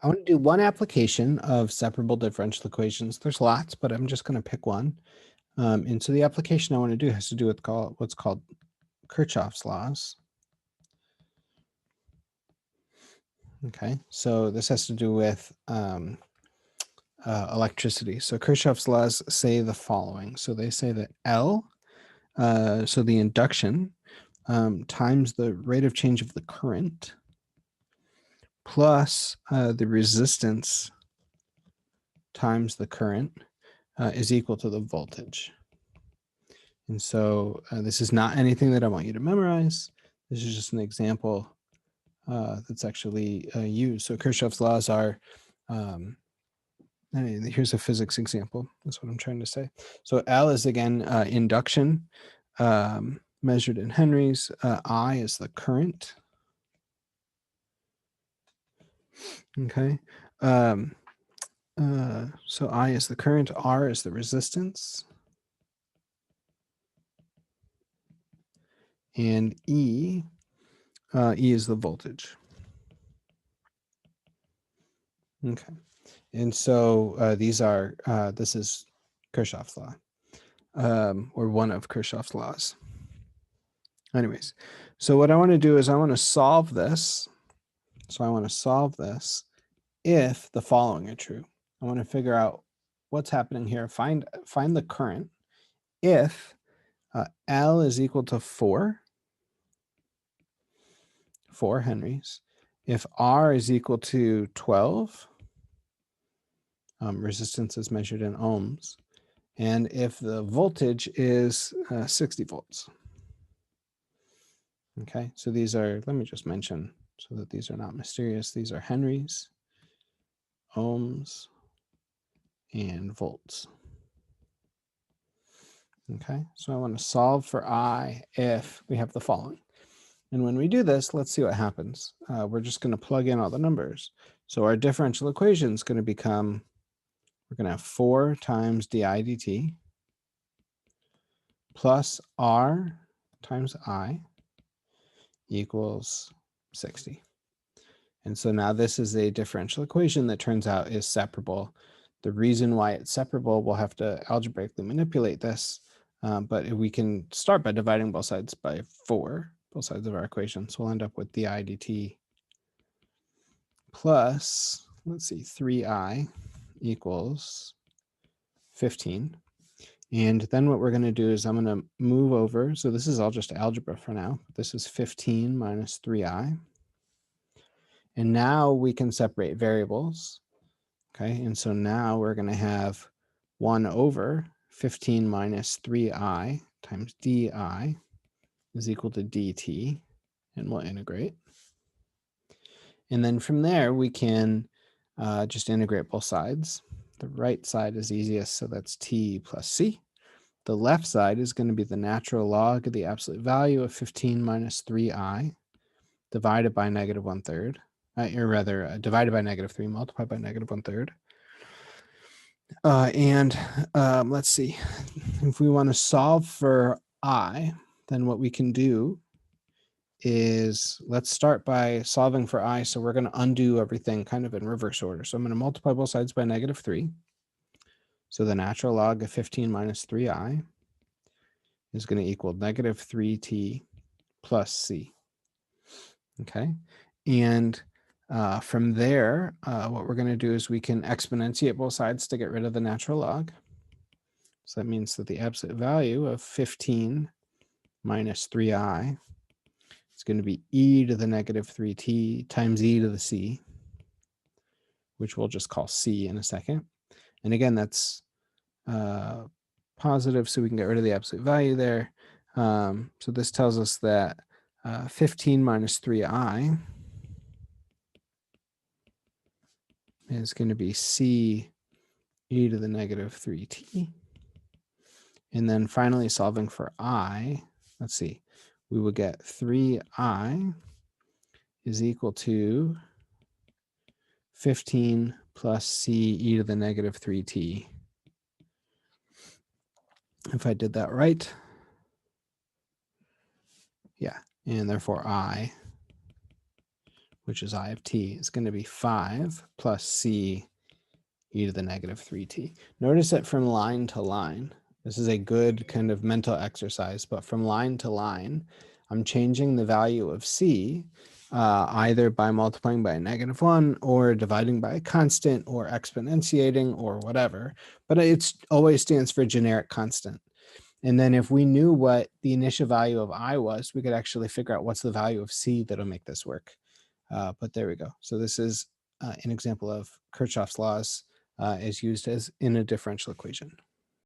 I want to do one application of separable differential equations. There's lots, but I'm just going to pick one. And so the application I want to do has to do with what's called Kirchhoff's laws. Okay, so this has to do with electricity. So Kirchhoff's laws say the following. So they say that L, so the induction, times the rate of change of the current plus the resistance times the current is equal to the voltage. And so this is not anything that I want you to memorize. This is just an example that's actually used. So Kirchhoff's laws are, here's a physics example. That's what I'm trying to say. So L is, again, induction measured in henries. I is the current. Okay. So I is the current, R is the resistance, and E is the voltage. Okay. And so these are, this is Kirchhoff's law, or one of Kirchhoff's laws. Anyways, so what I want to do is I want to solve this. So I want to solve this if the following are true. I want to figure out what's happening here. Find the current if L is equal to 4 henries, if R is equal to 12, resistance is measured in ohms, and if the voltage is 60 volts. Okay, so these are, let me just mention so that these are not mysterious, these are henries, ohms, and volts. Okay, so I want to solve for I if we have the following. And when we do this, let's see what happens. We're just going to plug in all the numbers. So our differential equation is going to become, we're going to have 4 times di dt plus R times I equals 60. And so now this is a differential equation that turns out is separable. The reason why it's separable, we'll have to algebraically manipulate this, but we can start by dividing both sides by 4, both sides of our equation. So we'll end up with di dt plus, let's see, 3I equals 15. And then what we're going to do is I'm going to move over. So this is all just algebra for now. This is 15 minus 3I. And now we can separate variables. Okay, and so now we're going to have 1 over 15 minus 3I times di is equal to dt, and we'll integrate. And then from there, we can just integrate both sides. The right side is easiest, so that's t plus c. The left side is going to be the natural log of the absolute value of 15 minus 3I divided by negative 1/3, or rather divided by negative 3 multiplied by negative 1/3. And let's see, if we want to solve for I, then what we can do is let's start by solving for I. So we're going to undo everything kind of in reverse order. So I'm going to multiply both sides by negative 3. So the natural log of 15 minus 3I is going to equal negative 3t plus c. Okay. And from there, what we're going to do is we can exponentiate both sides to get rid of the natural log. So that means that the absolute value of 15 minus 3I is going to be e to the negative 3t times e to the c, which we'll just call c in a second. And again, that's positive, so we can get rid of the absolute value there. So this tells us that 15 minus 3I is going to be c e to the negative 3t. And then finally solving for I, let's see, we will get 3I is equal to 15 plus c e to the negative 3t. If I did that right. Yeah, and therefore I which is I of t, is going to be 5 plus c e to the negative 3t. Notice that from line to line, this is a good kind of mental exercise, but from line to line, I'm changing the value of c either by multiplying by a -1 or dividing by a constant or exponentiating or whatever, but it always stands for generic constant. And then if we knew what the initial value of I was, we could actually figure out what's the value of c that'll make this work. But there we go. So this is an example of Kirchhoff's laws is used as in a differential equation.